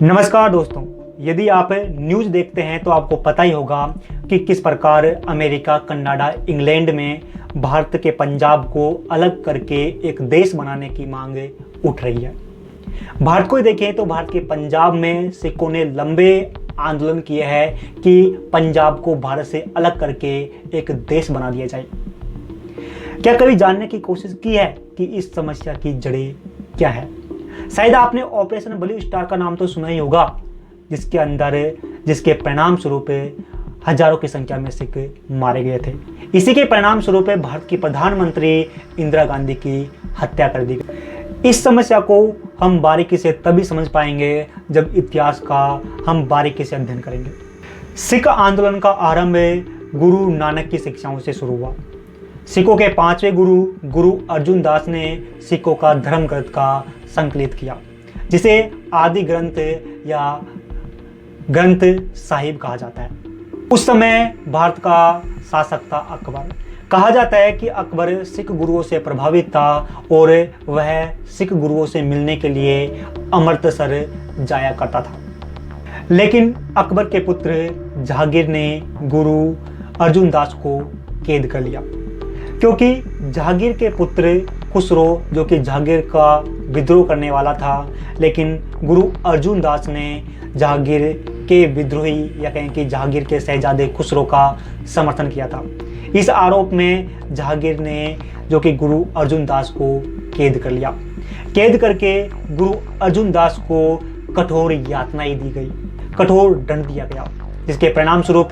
नमस्कार दोस्तों, यदि आप न्यूज़ देखते हैं तो आपको पता ही होगा कि किस प्रकार अमेरिका, कनाडा, इंग्लैंड में भारत के पंजाब को अलग करके एक देश बनाने की मांग उठ रही है। भारत को ही देखें तो भारत के पंजाब में सिखों ने लंबे आंदोलन किए हैं कि पंजाब को भारत से अलग करके एक देश बना दिया जाए। क्या कभी जानने की कोशिश की है कि इस समस्या की जड़ें क्या है? शायद आपने ऑपरेशन ब्लू स्टार का नाम तो सुना ही होगा, जिसके परिणाम स्वरूप हजारों की संख्या में सिख मारे गए थे। इसी के परिणाम स्वरूप भारत की प्रधानमंत्री इंदिरा गांधी की हत्या कर दी गई। इस समस्या को हम बारीकी से तभी समझ पाएंगे जब इतिहास का हम बारीकी से अध्ययन करेंगे। सिख आंदोलन का आरंभ गुरु नानक की शिक्षाओं से शुरू हुआ। सिखों के पांचवें गुरु अर्जुन दास ने सिखों का धर्म ग्रंथ का संकलित किया, जिसे आदि ग्रंथ या ग्रंथ साहिब कहा जाता है। उस समय भारत का शासक था अकबर। कहा जाता है कि अकबर सिख गुरुओं से प्रभावित था और वह सिख गुरुओं से मिलने के लिए अमृतसर जाया करता था। लेकिन अकबर के पुत्र जहांगीर ने गुरु अर्जुन दास को कैद कर लिया, क्योंकि जहांगीर के पुत्र खुसरो, जो कि जहांगीर का विद्रोह करने वाला था, लेकिन गुरु अर्जुन दास ने जहांगीर के विद्रोही या कहें कि जहांगीर के शहजादे खुसरो का समर्थन किया था। इस आरोप में जहांगीर ने, जो कि गुरु अर्जुन दास को कैद कर लिया। कैद करके गुरु अर्जुन दास को कठोर यातनाएं दी गई, कठोर दंड दिया गया, जिसके परिणाम स्वरूप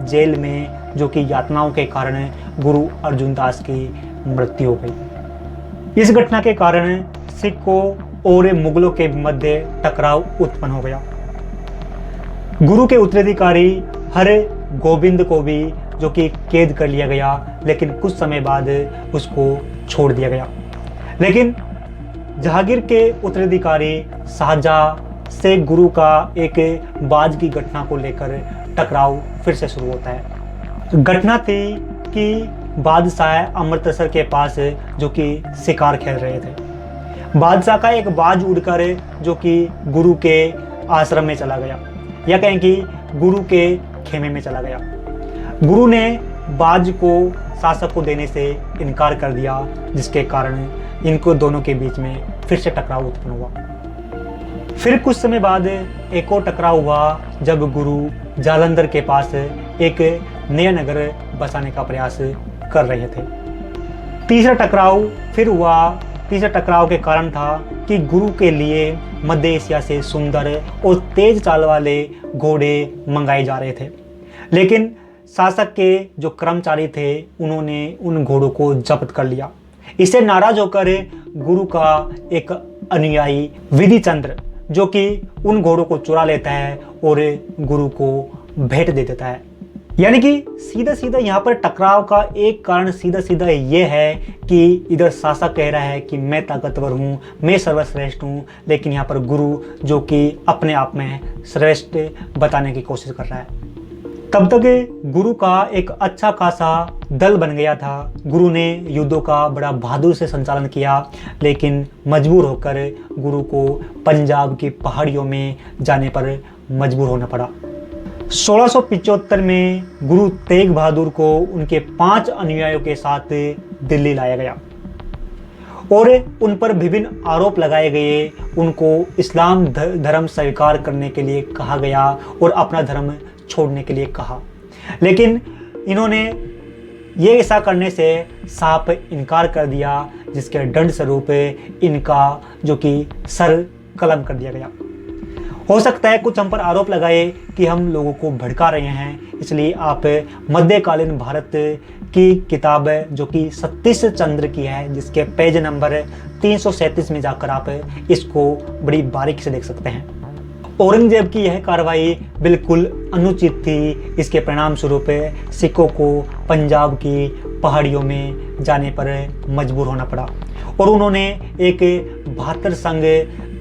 जेल में, जो कि यातनाओं के कारण गुरु अर्जुन दास की मृत्यु हो गई। इस घटना के कारण सिखों और मुगलों के मध्य टकराव उत्पन्न हो गया। गुरु के उत्तराधिकारी हर गोबिंद को भी, जो कि कैद कर लिया गया, लेकिन कुछ समय बाद उसको छोड़ दिया गया। लेकिन जहांगीर के उत्तराधिकारी शाहजहां से गुरु का एक बाज की घटना को लेकर टकराव फिर से शुरू होता है। घटना थी कि बादशाह अमृतसर के पास, जो कि शिकार खेल रहे थे, बादशाह का एक बाज उड़कर, जो कि गुरु के आश्रम में चला गया, या कहें कि गुरु के खेमे में चला गया। गुरु ने बाज को शासक को देने से इनकार कर दिया, जिसके कारण इनको दोनों के बीच में फिर से टकराव उत्पन्न हुआ। फिर कुछ समय बाद एक और टकराव हुआ, जब गुरु जालंधर के पास एक नया नगर बसाने का प्रयास कर रहे थे। तीसरा टकराव फिर हुआ। तीसरे टकराव के कारण था कि गुरु के लिए मध्य एशिया से सुंदर और तेज चाल वाले घोड़े मंगाए जा रहे थे, लेकिन शासक के जो कर्मचारी थे उन्होंने उन घोड़ों को जब्त कर लिया। इससे नाराज होकर गुरु का एक अनुयायी विधिचंद्र, जो कि उन घोड़ों को चुरा लेता है और गुरु को भेंट दे देता है। यानी कि सीधा सीधा यहाँ पर टकराव का एक कारण सीधा सीधा ये है कि इधर शासक कह रहा है कि मैं ताकतवर हूँ, मैं सर्वश्रेष्ठ हूँ, लेकिन यहाँ पर गुरु, जो कि अपने आप में श्रेष्ठ बताने की कोशिश कर रहा है। तब तक गुरु का एक अच्छा खासा दल बन गया था। गुरु ने युद्धों का बड़ा बहादुर से संचालन किया, लेकिन मजबूर होकर गुरु को पंजाब की पहाड़ियों में जाने पर मजबूर होना पड़ा। 1675 में गुरु तेग बहादुर को उनके 5 अनुयायियों के साथ दिल्ली लाया गया और उन पर विभिन्न आरोप लगाए गए। उनको इस्लाम धर्म स्वीकार करने के लिए कहा गया और अपना धर्म छोड़ने के लिए कहा, लेकिन इन्होंने ये ऐसा करने से साफ इनकार कर दिया, जिसके दंड स्वरूप इनका, जो कि सर कलम कर दिया गया। हो सकता है कुछ हम पर आरोप लगाए कि हम लोगों को भड़का रहे हैं, इसलिए आप मध्यकालीन भारत की किताब, जो कि सतीश चंद्र की है, जिसके पेज नंबर 337 में जाकर आप इसको बड़ी बारीकी से देख सकते हैं। औरंगजेब की यह कार्रवाई बिल्कुल अनुचित थी। इसके परिणाम स्वरूप सिखों को पंजाब की पहाड़ियों में जाने पर मजबूर होना पड़ा और उन्होंने एक भातर संघ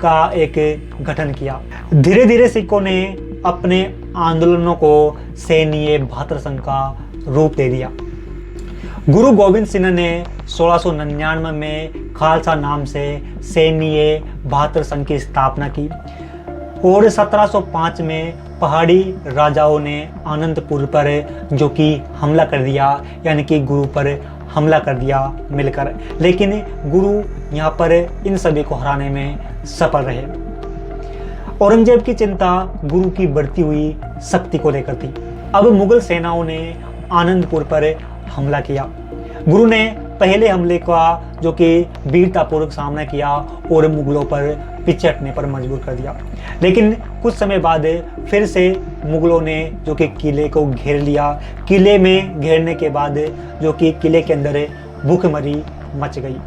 का एक गठन किया। धीरे धीरे सिखों ने अपने आंदोलनों को सैन्य भातर संघ का रूप दे दिया। गुरु गोविंद सिंह ने 1699 में खालसा नाम से सैन्य भातर संघ की स्थापना की। और 1705 में पहाड़ी राजाओं ने आनंदपुर पर जो कि हमला कर दिया, यानी कि गुरु पर हमला कर दिया मिलकर। लेकिन गुरु यहाँ पर इन सभी को हराने में सफल रहे। औरंगजेब की चिंता गुरु की बढ़ती हुई शक्ति को लेकर थी। अब मुगल सेनाओं ने आनंदपुर पर हमला किया। गुरु ने पहले हमले का जो कि वीरतापूर्वक सामना किया और मुगलों पर पीछे हटने पर मजबूर कर दिया। लेकिन कुछ समय बाद फिर से मुगलों ने जो कि किले को घेर लिया। किले में घेरने के बाद जो कि किले के अंदर भूखमरी मच गई।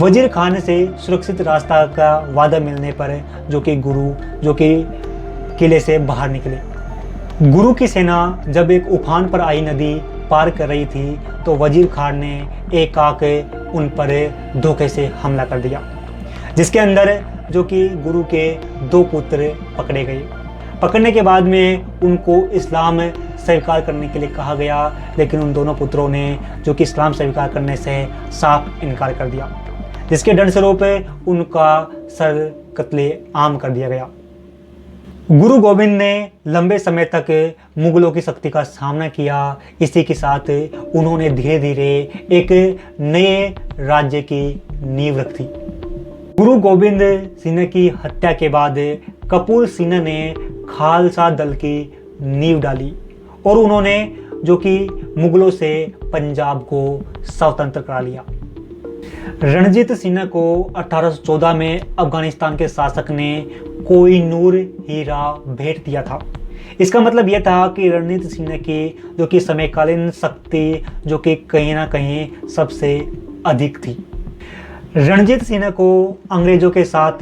वजीर खान से सुरक्षित रास्ता का वादा मिलने पर जो कि गुरु जो कि किले से बाहर निकले। गुरु की सेना जब एक उफान पर आई नदी पार कर रही थी तो वजीर खान ने एकाएक उन पर धोखे से हमला कर दिया, जिसके अंदर जो कि गुरु के 2 पुत्र पकड़े गए। पकड़ने के बाद में उनको इस्लाम स्वीकार करने के लिए कहा गया, लेकिन उन दोनों पुत्रों ने जो कि इस्लाम स्वीकार करने से साफ इनकार कर दिया, जिसके डर स्वरूप उनका सर कत्ले आम कर दिया गया। गुरु गोविंद ने लंबे समय तक मुगलों की शक्ति का सामना किया। इसी के साथ उन्होंने धीरे धीरे एक नए राज्य की नींव रखी। गुरु गोविंद सिंह की हत्या के बाद कपूर सिंह ने खालसा दल की नींव डाली और उन्होंने जो कि मुगलों से पंजाब को स्वतंत्र करा लिया। रणजीत सिंह को 1814 में अफगानिस्तान के शासक ने कोहिनूर हीरा भेंट दिया था। इसका मतलब यह था कि रणजीत सिंह की जो कि समकालीन शक्ति जो कि कहीं ना कहीं सबसे अधिक थी। रणजीत सिंह को अंग्रेजों के साथ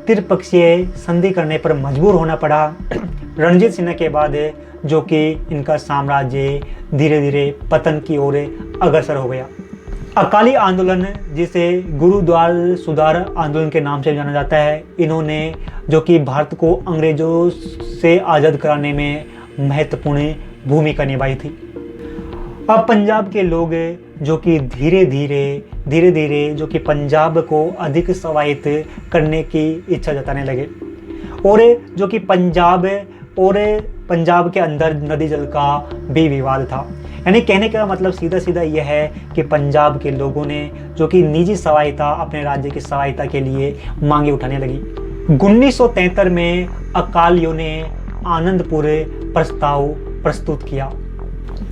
त्रिपक्षीय संधि करने पर मजबूर होना पड़ा। रणजीत सिंह के बाद जो कि इनका साम्राज्य धीरे धीरे पतन की ओर अग्रसर हो गया। अकाली आंदोलन, जिसे गुरुद्वार सुधार आंदोलन के नाम से जाना जाता है, इन्होंने जो कि भारत को अंग्रेजों से आज़ाद कराने में महत्वपूर्ण भूमिका निभाई थी। अब पंजाब के लोग जो कि धीरे धीरे जो कि पंजाब को अधिक स्वायत्त करने की इच्छा जताने लगे और जो कि पंजाब के अंदर नदी जल का भी विवाद था। यानी कहने का मतलब सीधा सीधा यह है कि पंजाब के लोगों ने जो कि निजी स्वायत्ता, अपने राज्य की स्वायत्ता के लिए मांगे उठाने लगी। 1973 में अकालियों ने आनंदपुर प्रस्ताव प्रस्तुत किया,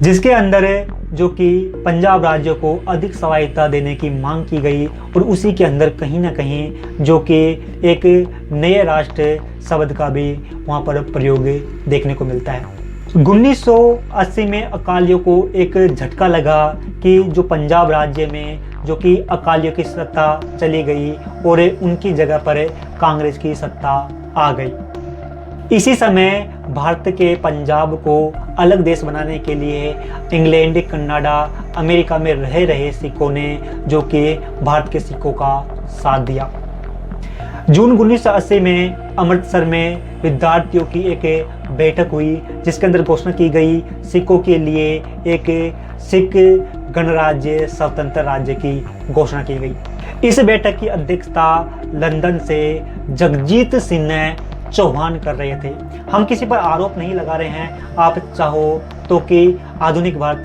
जिसके अंदर जो कि पंजाब राज्य को अधिक स्वायत्ता देने की मांग की गई और उसी के अंदर कहीं ना कहीं जो कि एक नए राष्ट्र शब्द का भी वहाँ पर प्रयोग देखने को मिलता है। 1980 में अकालियों को एक झटका लगा कि जो पंजाब राज्य में जो कि अकालियों की सत्ता चली गई और उनकी जगह पर कांग्रेस की सत्ता आ गई। इसी समय भारत के पंजाब को अलग देश बनाने के लिए इंग्लैंड, कनाडा, अमेरिका में रह रहे सिखों ने जो कि भारत के सिखों का साथ दिया। जून 1980 में अमृतसर में विद्यार्थियों की एक बैठक हुई, जिसके अंदर घोषणा की गई सिखों के लिए एक सिख गणराज्य, स्वतंत्र राज्य की घोषणा की गई। इस बैठक की अध्यक्षता लंदन से जगजीत सिंह चौहान कर रहे थे। हम किसी पर आरोप नहीं लगा रहे हैं। आप चाहो तो कि आधुनिक भारत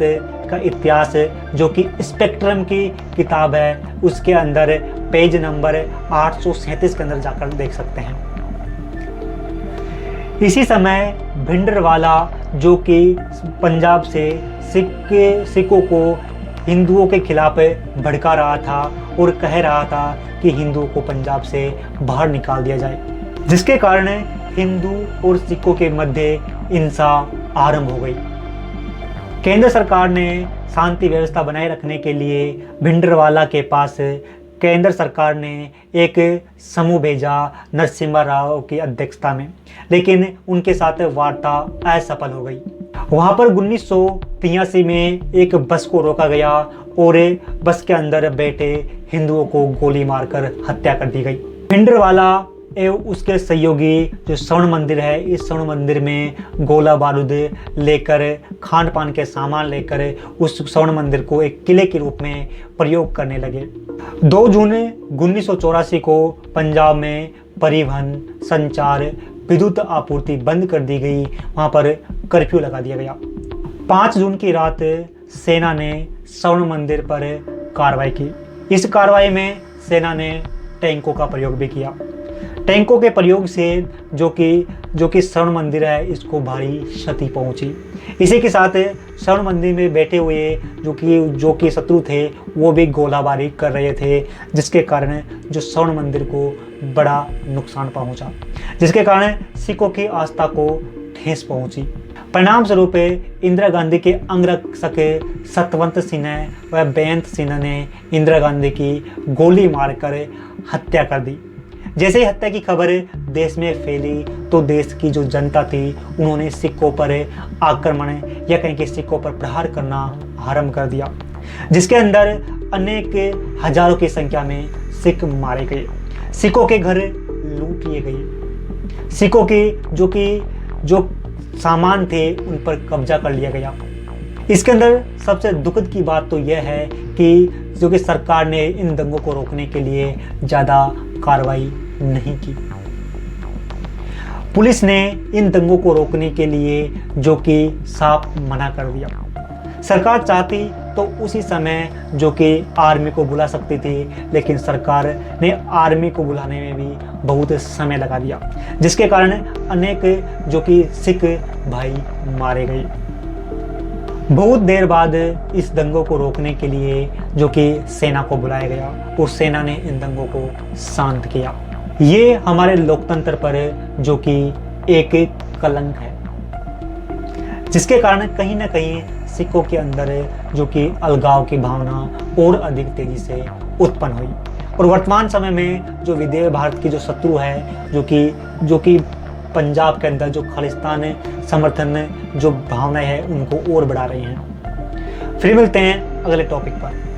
का इतिहास जो कि स्पेक्ट्रम की किताब है, उसके अंदर पेज नंबर 837 के अंदर जाकर देख सकते हैं। इसी समय भिंडरवाला जो कि पंजाब से सिखों को हिंदुओं के खिलाफ भड़का रहा था और कह रहा था कि हिंदुओं को पंजाब से बाहर निकाल दिया जाए, जिसके कारण हिंदू और सिखों के मध्य हिंसा आरंभ हो गई। केंद्र सरकार ने शांति व्यवस्था बनाए रखने के लिए भिंडरवाला के पास केंद्र सरकार ने एक समूह भेजा नरसिम्हा राव की अध्यक्षता में, लेकिन उनके साथ वार्ता असफल हो गई। वहां पर 1983 में एक बस को रोका गया और बस के अंदर बैठे हिंदुओं को गोली मारकर हत्या कर दी गई। भिंडरवाला एवं उसके सहयोगी जो स्वर्ण मंदिर है, इस स्वर्ण मंदिर में गोला बारूद लेकर, खान पान के सामान लेकर उस स्वर्ण मंदिर को एक किले के रूप में प्रयोग करने लगे। 2 जून 1984 को पंजाब में परिवहन, संचार, विद्युत आपूर्ति बंद कर दी गई, वहाँ पर कर्फ्यू लगा दिया गया। 5 जून की रात सेना ने स्वर्ण मंदिर पर कार्रवाई की। इस कार्रवाई में सेना ने टैंकों का प्रयोग भी किया। टैंकों के प्रयोग से जो कि स्वर्ण मंदिर है इसको भारी क्षति पहुंची। इसी के साथ स्वर्ण मंदिर में बैठे हुए जो कि शत्रु थे वो भी गोलाबारी कर रहे थे, जिसके कारण जो स्वर्ण मंदिर को बड़ा नुकसान पहुंचा, जिसके कारण सिखों की आस्था को ठेस पहुंची। परिणाम स्वरूप इंदिरा गांधी के अंगरक्षक सतवंत सिन्हा व बेअंत सिन्हा ने इंदिरा गांधी की गोली मारकर हत्या कर दी। जैसे ही हत्या की खबर देश में फैली तो देश की जो जनता थी उन्होंने सिखों पर आक्रमण या कहीं के सिखों पर प्रहार करना आरंभ कर दिया, जिसके अंदर अनेक हजारों की संख्या में सिख मारे गए, सिखों के घर लूट लिए गए, सिखों के जो सामान थे उन पर कब्जा कर लिया गया। इसके अंदर सबसे दुखद की बात तो यह है कि जो कि सरकार ने इन दंगों को रोकने के लिए ज़्यादा कार्रवाई नहीं की। पुलिस ने इन दंगों को रोकने के लिए जो कि साफ मना कर दिया। सरकार चाहती तो उसी समय जो कि आर्मी को बुला सकती थी, लेकिन सरकार ने आर्मी को बुलाने में भी बहुत समय लगा दिया, जिसके कारण अनेक जो कि सिख भाई मारे गए। बहुत देर बाद इस दंगों को रोकने के लिए जो कि सेना को बुलाया गया और सेना ने इन दंगों को शांत किया। ये हमारे लोकतंत्र पर जो कि एक कलंक है, जिसके कारण कहीं ना कहीं सिखों के अंदर जो कि अलगाव की भावना और अधिक तेजी से उत्पन्न हुई। और वर्तमान समय में जो विदेश भारत की जो शत्रु है जो कि पंजाब के अंदर जो खालिस्तान समर्थन जो भावनाएं हैं उनको और बढ़ा रही हैं। फिर मिलते हैं अगले टॉपिक पर।